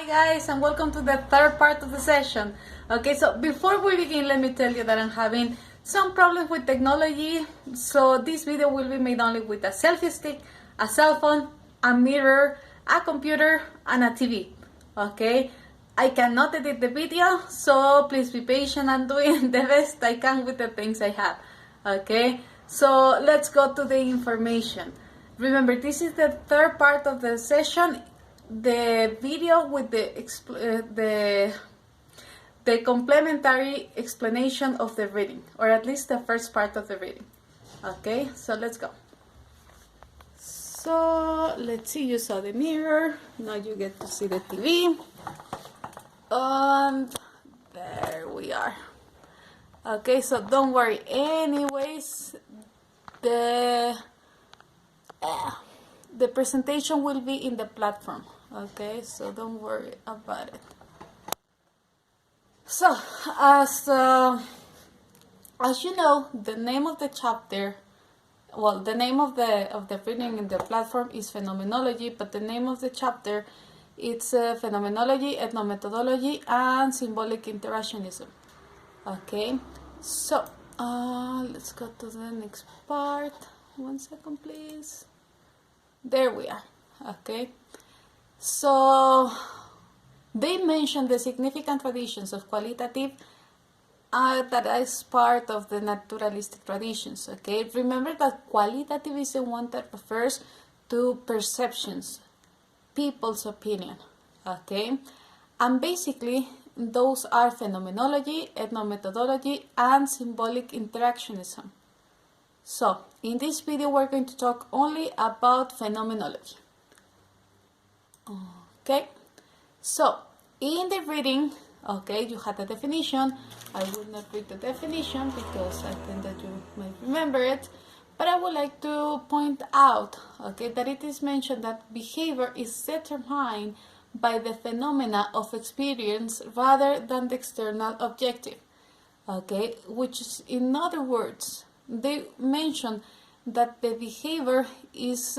Hi guys, and welcome to the third part of the session. Okay, so before we begin, let me tell you that I'm having some problems with technology. So this video will be made only with a selfie stick, a cell phone, a mirror, a computer, and a TV. Okay, I cannot edit the video, so please be patient. I'm doing the best I can with the things I have. Okay, so let's go to the information. Remember, this is the third part of the session. The video with the complementary explanation of the reading, or at least the first part of the reading. Okay, so let's go. So let's see, you saw the mirror, now you get to see the TV, and there we are. Okay, so don't worry, anyways, the presentation will be in the platform. Okay, so don't worry about it. So as you know, the name of the chapter, well, the name of the reading in the platform is phenomenology, but the name of the chapter, it's phenomenology, ethnomethodology, and symbolic interactionism. Okay, so let's go to the next part. 1 second, please. There we are. Okay, so they mention the significant traditions of qualitative that is part of the naturalistic traditions. Okay, remember that qualitative is the one that refers to perceptions, people's opinion. Okay, and basically those are phenomenology, ethnomethodology, and symbolic interactionism. So in this video we're going to talk only about phenomenology. Okay, so in the reading, okay, you had the definition. I will not read the definition because I think that you might remember it, but I would like to point out, okay, that it is mentioned that behavior is determined by the phenomena of experience rather than the external objective. Okay, which is, in other words, they mention that the behavior is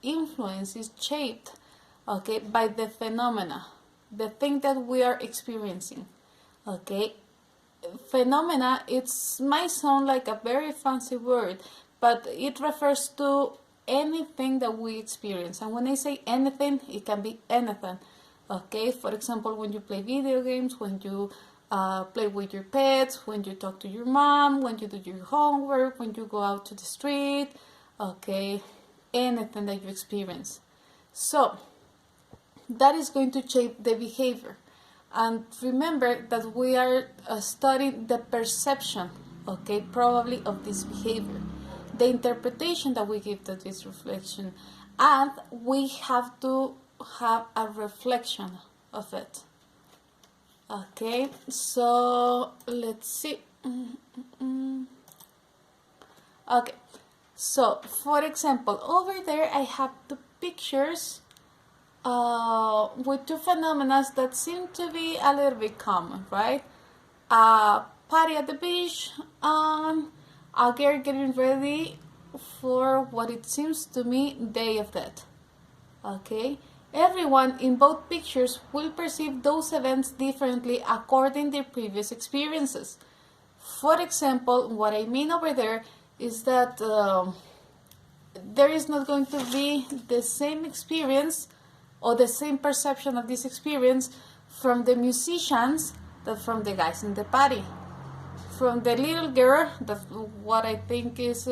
influenced, is shaped, okay, by the phenomena, the thing that we are experiencing. Okay, phenomena, it might sound like a very fancy word, but it refers to anything that we experience. And when I say anything, it can be anything. Okay, for example, when you play video games, when you play with your pets, when you talk to your mom, when you do your homework, when you go out to the street, okay, anything that you experience. So that is going to shape the behavior. And remember that we are studying the perception, okay, probably of this behavior, the interpretation that we give to this reflection, and we have to have a reflection of it. Okay, so let's see. Okay, so for example, over there I have two pictures with two phenomena that seem to be a little bit common, right? Party at the beach, a girl getting ready for what it seems to me Day of Death. Okay, everyone in both pictures will perceive those events differently according to their previous experiences. For example, what I mean over there is that there is not going to be the same experience or the same perception of this experience from the musicians that from the guys in the party, from the little girl, that what I think is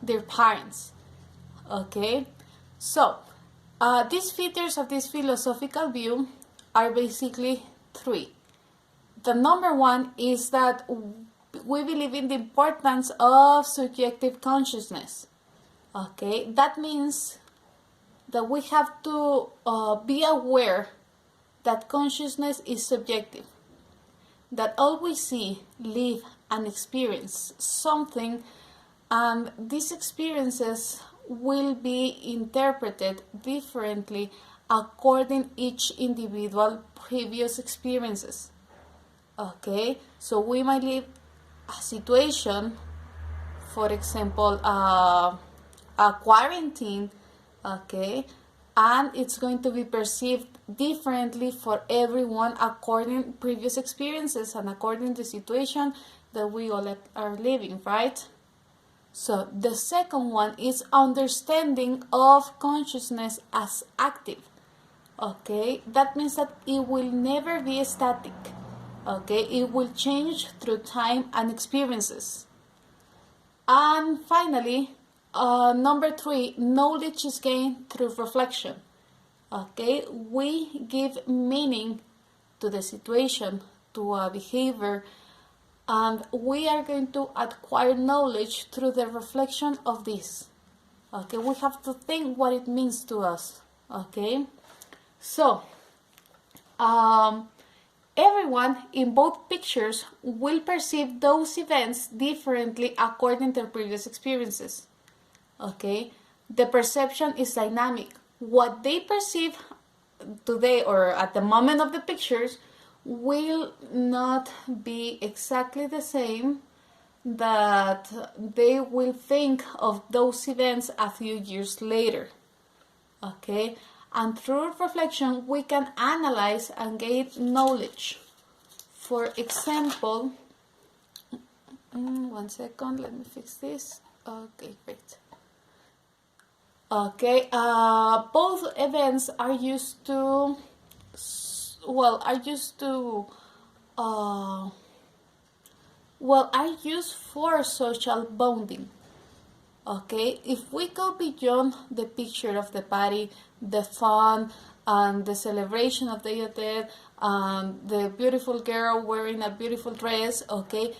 their parents. Okay, so these features of this philosophical view are basically three. The number one is that we believe in the importance of subjective consciousness. Okay, that means that we have to be aware that consciousness is subjective, that all we see, live, and experience something, and these experiences will be interpreted differently according each individual previous experiences. Okay, so we might live a situation, for example, a quarantine, okay, and it's going to be perceived differently for everyone according to previous experiences and according to the situation that we all are living, right? So the second one is understanding of consciousness as active. Okay, that means that it will never be static. Okay, it will change through time and experiences. And finally, number 3, knowledge is gained through reflection. Okay, we give meaning to the situation, to a behavior, and we are going to acquire knowledge through the reflection of this. Okay, we have to think what it means to us. Okay, so everyone in both pictures will perceive those events differently according to their previous experiences. Okay, the perception is dynamic. What they perceive today or at the moment of the pictures will not be exactly the same that they will think of those events a few years later. Okay, and through reflection we can analyze and gain knowledge. For example, one second, let me fix this. Okay, great. Okay, both events are used to, are used for social bonding. Okay, if we go beyond the picture of the party, the fun and the celebration of the dead, the beautiful girl wearing a beautiful dress, okay,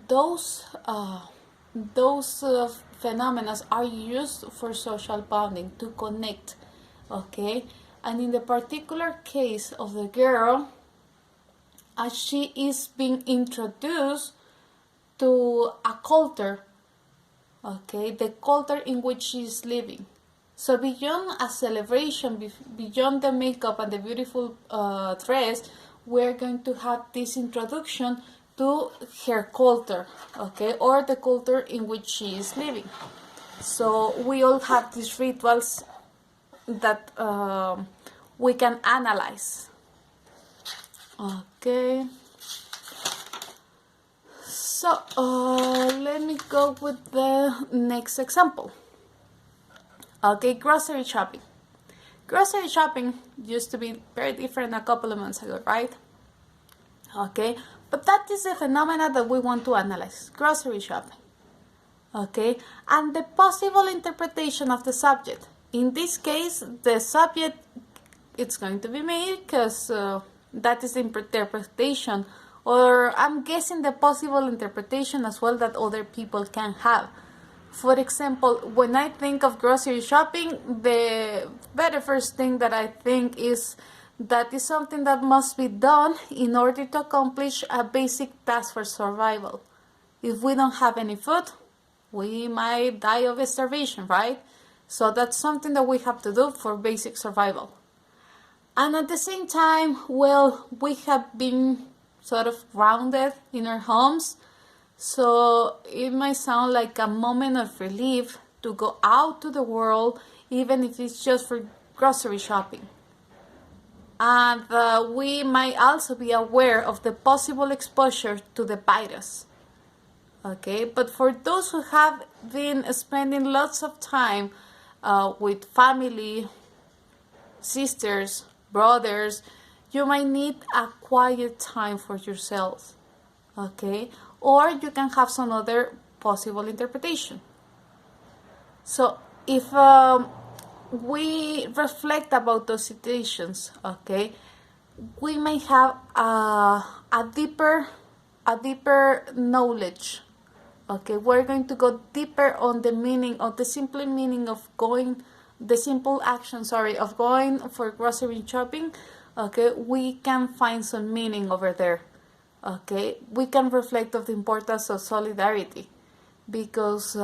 those phenomena are used for social bonding, to connect. Okay, and in the particular case of the girl, as she is being introduced to a culture, okay, the culture in which she is living. So beyond a celebration, beyond the makeup and the beautiful dress, we're going to have this introduction to her culture, okay, or the culture in which she is living. So we all have these rituals that we can analyze. Okay. So let me go with the next example. Okay, grocery shopping. Grocery shopping used to be very different a couple of months ago, right? Okay, but that is the phenomena that we want to analyze, grocery shopping. Okay, and the possible interpretation of the subject. In this case, the subject, it's going to be me, because that is the interpretation, or I'm guessing the possible interpretation as well that other people can have. For example, when I think of grocery shopping, the very first thing that I think is that is something that must be done in order to accomplish a basic task for survival. If we don't have any food, we might die of starvation, right? So that's something that we have to do for basic survival. And at the same time, well, we have been sort of grounded in our homes, so it might sound like a moment of relief to go out to the world, even if it's just for grocery shopping. And we might also be aware of the possible exposure to the virus. Okay, but for those who have been spending lots of time with family, sisters, brothers, you might need a quiet time for yourself. Okay, or you can have some other possible interpretation. So if we reflect about those situations, okay, we may have a deeper knowledge. Okay, we're going to go deeper on the meaning of the simple meaning of going, the simple action, of going for grocery shopping. Okay, we can find some meaning over there. Okay, we can reflect of the importance of solidarity, because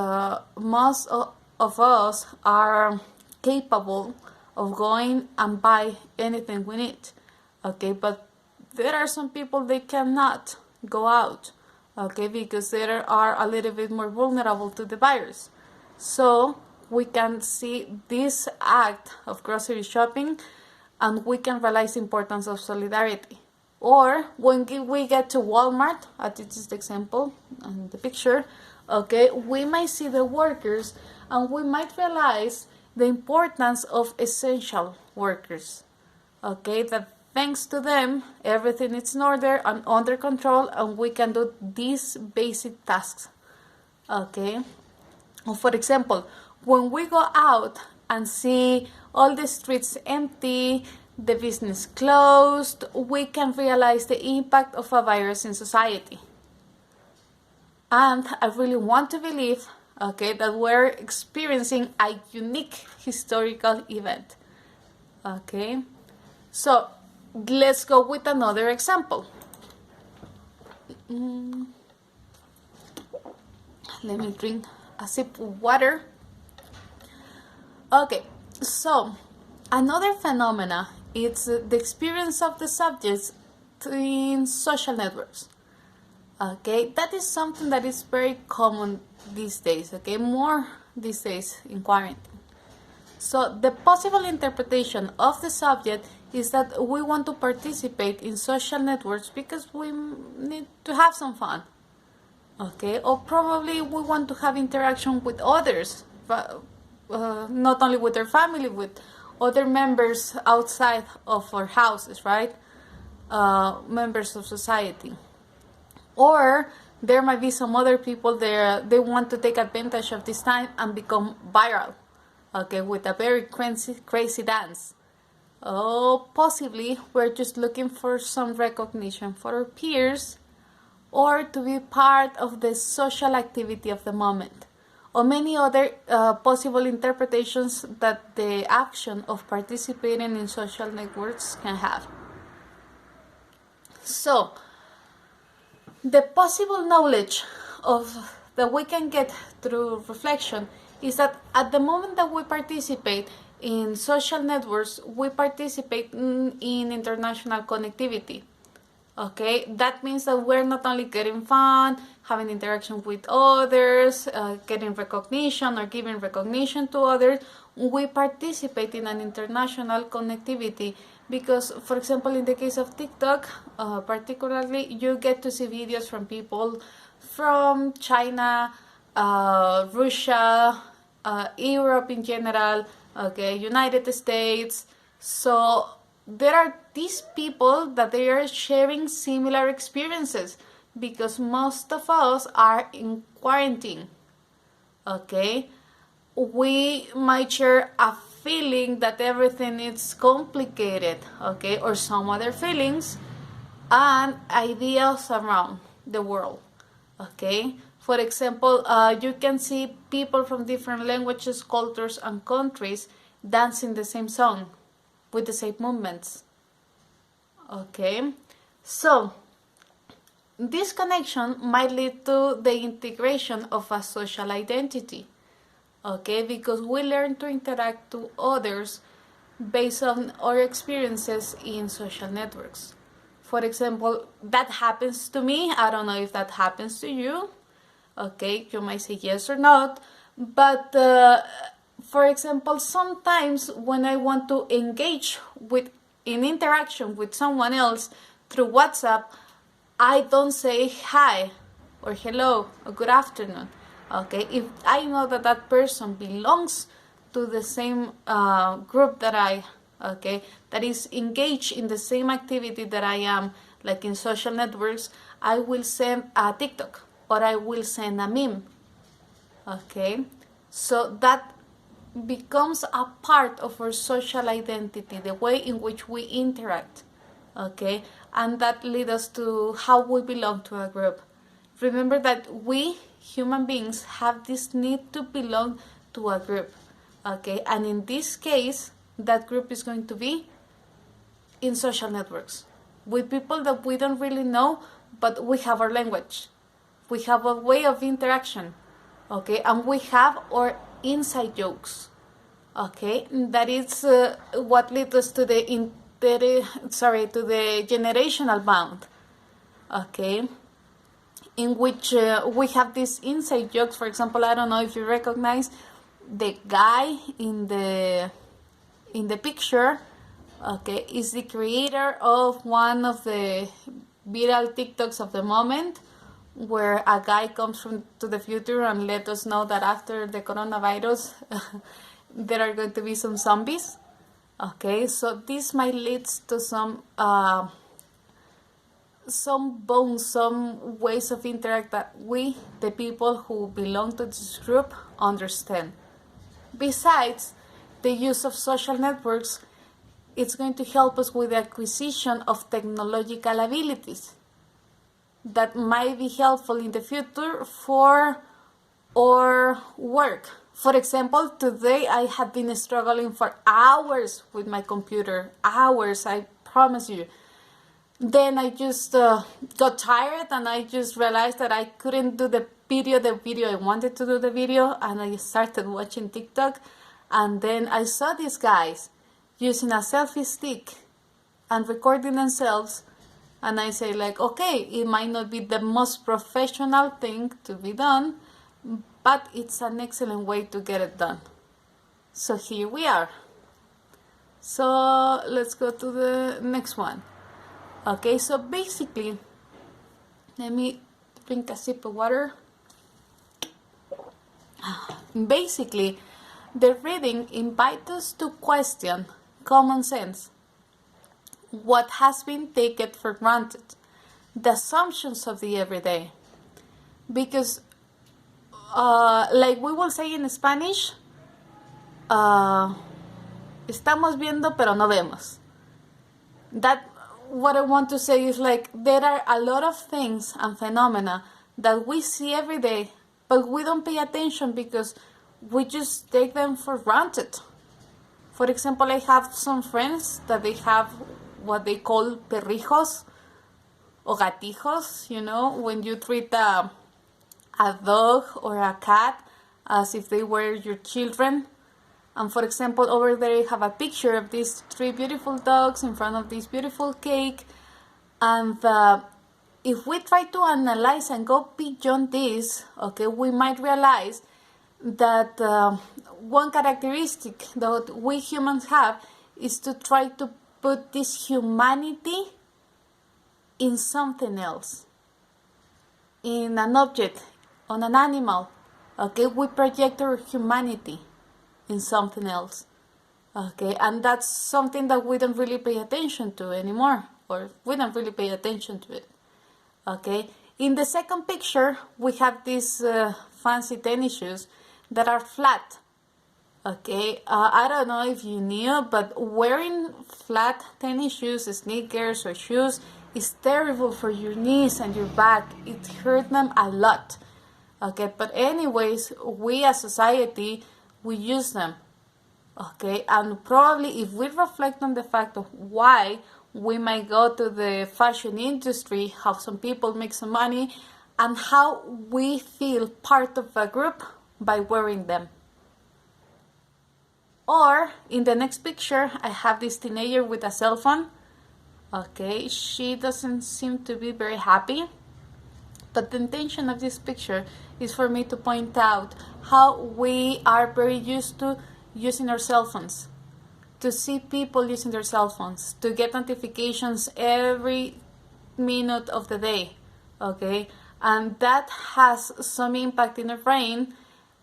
most of us are capable of going and buy anything we need. Okay, but there are some people they cannot go out. Okay, because they are a little bit more vulnerable to the virus. So we can see this act of grocery shopping and we can realize the importance of solidarity. Or when we get to Walmart, this is the example in the picture, okay, we might see the workers and we might realize the importance of essential workers, okay, that thanks to them everything is in order and under control and we can do these basic tasks, okay. For example, when we go out and see all the streets empty, the business closed, we can realize the impact of a virus in society. And I really want to believe, okay, that we're experiencing a unique historical event. Okay, so let's go with another example. Let me drink a sip of water. Okay, so another phenomena is the experience of the subjects in social networks. Okay, that is something that is very common these days, okay, more these days in quarantine. So the possible interpretation of the subject is that we want to participate in social networks because we need to have some fun, okay, or probably we want to have interaction with others, not only with our family, with other members outside of our houses, right? Members of society. Or there might be some other people there, they want to take advantage of this time and become viral, okay, with a very crazy dance. Oh, possibly we're just looking for some recognition for our peers or to be part of the social activity of the moment, or many other possible interpretations that the action of participating in social networks can have. So, the possible knowledge that we can get through reflection is that at the moment that we participate in social networks, we participate in international connectivity. Okay, that means that we're not only getting fun, having interaction with others, getting recognition or giving recognition to others, we participate in an international connectivity because, for example, in the case of TikTok, particularly, you get to see videos from people from China, Russia, Europe in general, okay, United States. So there are these people that they are sharing similar experiences because most of us are in quarantine, okay. We might share a feeling that everything is complicated, okay, or some other feelings and ideas around the world, okay. For example, you can see people from different languages, cultures, and countries dancing the same song with the same movements, okay. So this connection might lead to the integration of a social identity, okay, because we learn to interact to others based on our experiences in social networks. For example, that happens to me. I don't know if that happens to you, okay, you might say yes or not, but for example, sometimes when I want to engage in interaction with someone else through WhatsApp, I don't say hi or hello or good afternoon, okay, if I know that that person belongs to the same group that that is engaged in the same activity that I am, like in social networks, I will send a TikTok or I will send a meme, okay. So that becomes a part of our social identity, the way in which we interact, okay, and that leads us to how we belong to a group. Remember that we human beings have this need to belong to a group, okay, and in this case that group is going to be in social networks with people that we don't really know, but we have our language, we have a way of interaction, okay, and we have our inside jokes, okay, that is what leads us to the generational bond, okay, in which we have these inside jokes. For example, I don't know if you recognize the guy in the picture, okay, is the creator of one of the viral TikToks of the moment, where a guy comes from to the future and let us know that after the coronavirus there are going to be some zombies. Okay, so this might lead to some bones, some ways of interact that we, the people who belong to this group, understand. Besides the use of social networks, it's going to help us with the acquisition of technological abilities that might be helpful in the future for our work. For example, today I have been struggling for hours with my computer, hours, I promise you. Then I just got tired and I just realized that I couldn't do the video I wanted to do the video, and I started watching TikTok, and then I saw these guys using a selfie stick and recording themselves, and I say like, okay, it might not be the most professional thing to be done, but it's an excellent way to get it done. So here we are. So let's go to the next one. Okay, so basically, let me drink a sip of water. Basically, the reading invites us to question common sense, what has been taken for granted, the assumptions of the everyday. Because, like we will say in Spanish, estamos viendo pero no vemos. That what I want to say is like there are a lot of things and phenomena that we see every day, but we don't pay attention because we just take them for granted. For example, I have some friends that they have what they call perrijos or gatijos, you know, when you treat a dog or a cat as if they were your children. And for example, over there you have a picture of these 3 beautiful dogs in front of this beautiful cake. And if we try to analyze and go beyond this, okay, we might realize that one characteristic that we humans have is to try to put this humanity in something else, in an object, on an animal. Okay, we project our humanity in something else. Okay, and that's something that we don't really pay attention to anymore, or we don't really pay attention to it. Okay, in the second picture we have these fancy tennis shoes that are flat. Okay, I don't know if you knew, but wearing flat tennis shoes, sneakers or shoes is terrible for your knees and your back. It hurts them a lot. Okay, but anyways, we as society, we use them. Okay, and probably if we reflect on the fact of why we might go to the fashion industry, how some people make some money, and how we feel part of a group by wearing them. Or in the next picture, I have this teenager with a cell phone. Okay, she doesn't seem to be very happy. But the intention of this picture is for me to point out how we are very used to using our cell phones, to see people using their cell phones, to get notifications every minute of the day, okay? And that has some impact in our brain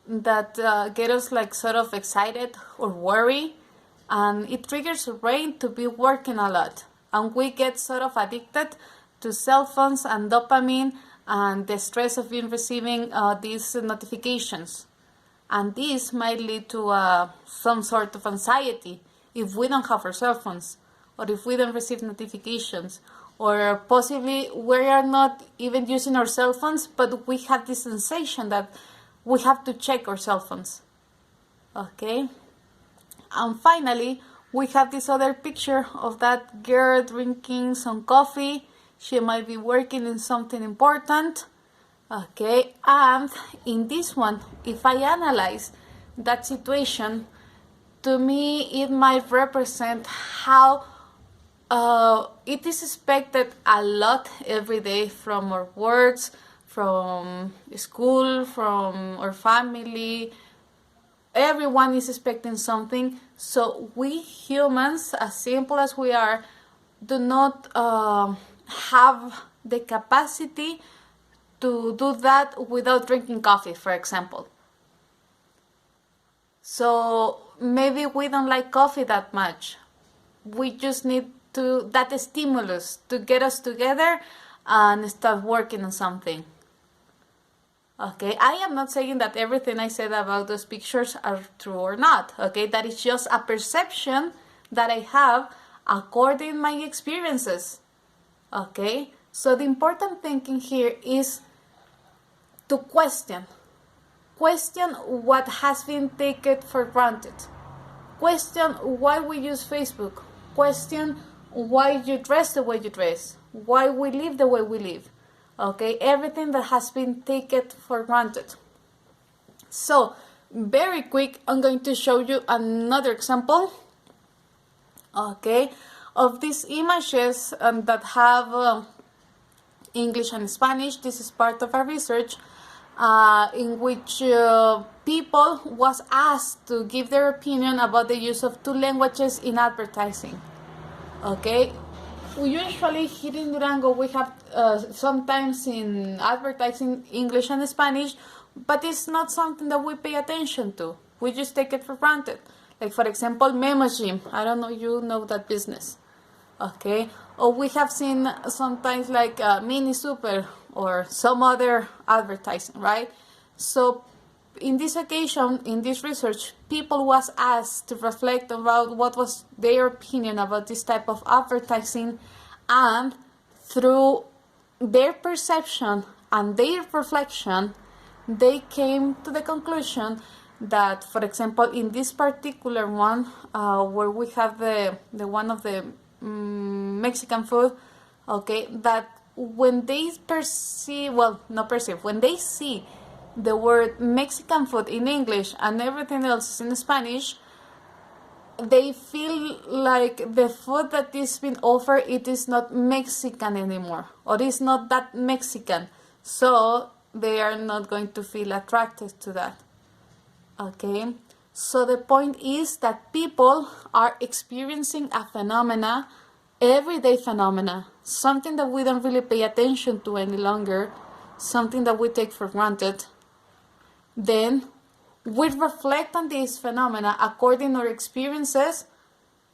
that get us like sort of excited or worry, and it triggers our brain to be working a lot. And we get sort of addicted to cell phones and dopamine and the stress of being receiving these notifications. And this might lead to some sort of anxiety if we don't have our cell phones, or if we don't receive notifications, or possibly we are not even using our cell phones, but we have this sensation that we have to check our cell phones. Okay? And finally, we have this other picture of that girl drinking some coffee. She might be working in something important. Okay, and in this one, if I analyze that situation, to me it might represent how it is expected a lot every day from our works, from school, from our family, everyone is expecting something. So we humans, as simple as we are, do not have the capacity to do that without drinking coffee, for example. So maybe we don't like coffee that much. We just need that stimulus to get us together and start working on something. Okay, I am not saying that everything I said about those pictures are true or not. Okay, that is just a perception that I have according to my experiences. Okay, so the important thing in here is to question what has been taken for granted, question why we use Facebook, question why you dress the way you dress, why we live the way we live. Okay, everything that has been taken for granted. So very quick, I'm going to show you another example, okay, of these images that have English and Spanish. This is part of our research in which people was asked to give their opinion about the use of two languages in advertising. Okay, usually here in Durango we have sometimes in advertising English and Spanish, but it's not something that we pay attention to. We just take it for granted. Like for example, Memo Gym. I don't know, you know that business. Okay, or we have seen sometimes like Mini Super or some other advertising, right? So in this occasion, in this research, people was asked to reflect about what was their opinion about this type of advertising, and through their perception and their reflection, they came to the conclusion that, for example, in this particular one, where we have the one of the Mexican food, okay, that when they when they see the word Mexican food in English and everything else is in Spanish, they feel like the food that is being offered, it is not Mexican anymore, or is not that Mexican, so they are not going to feel attracted to that. Okay, so the point is that people are experiencing a phenomena, everyday phenomena, something that we don't really pay attention to any longer, something that we take for granted. Then we reflect on these phenomena according to our experiences.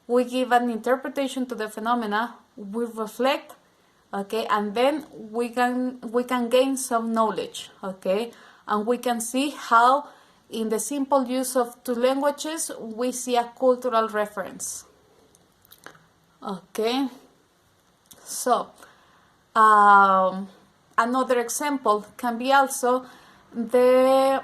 We give an interpretation to the phenomena. We reflect, okay, and then we can gain some knowledge, okay, and we can see how in the simple use of two languages we see a cultural reference. Okay, so another example can be also the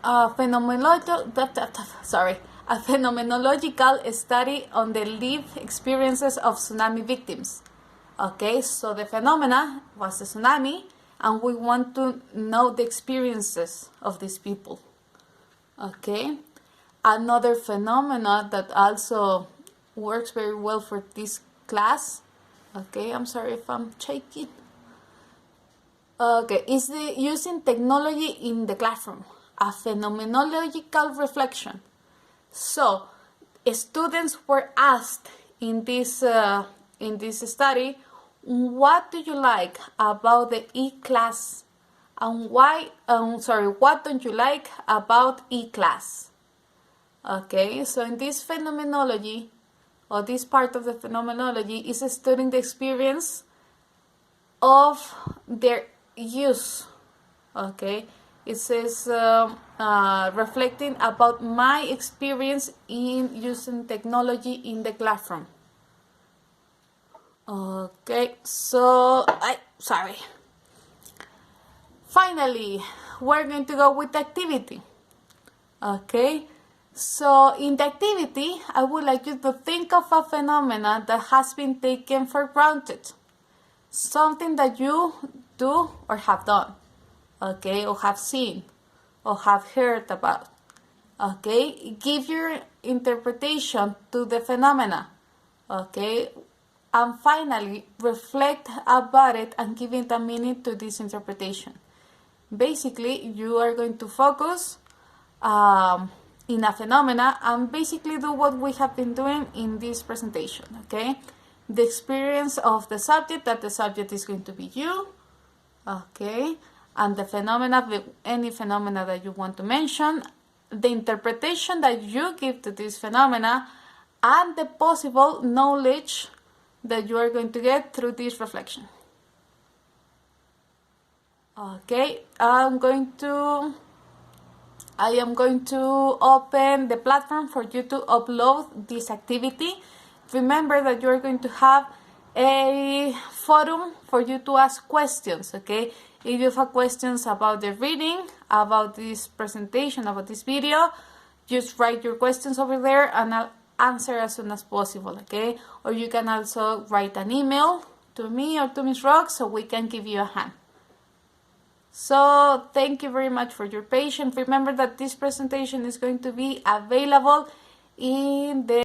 a phenomenological study on the lived experiences of tsunami victims. Okay, so the phenomena was a tsunami, and we want to know the experiences of these people. Okay, another phenomena that also works very well for this class, okay, I'm sorry if I'm shaking, okay, is the using technology in the classroom, a phenomenological reflection. So students were asked in this study, what do you like about the e-class, and why what don't you like about e-class? Okay, so in this phenomenology, or this part of the phenomenology, is studying the experience of their use. Okay, it says reflecting about my experience in using technology in the classroom. Okay, so finally, we're going to go with the activity. Okay, so in the activity, I would like you to think of a phenomenon that has been taken for granted. Something that you do or have done, okay, or have seen, or have heard about. Okay, give your interpretation to the phenomena. Okay, and finally, reflect about it and give it a meaning to this interpretation. Basically, you are going to focus in a phenomena and basically do what we have been doing in this presentation, okay? The experience of the subject, that the subject is going to be you, okay? And the phenomena, any phenomena that you want to mention, the interpretation that you give to this phenomena, and the possible knowledge that you are going to get through this reflection. Okay, I am going to open the platform for you to upload this activity. Remember that you are going to have a forum for you to ask questions, okay? If you have questions about the reading, about this presentation, about this video, just write your questions over there and I'll answer as soon as possible, okay? Or you can also write an email to me or to Ms. Rock so we can give you a hand. So thank you very much for your patience. Remember that this presentation is going to be available in the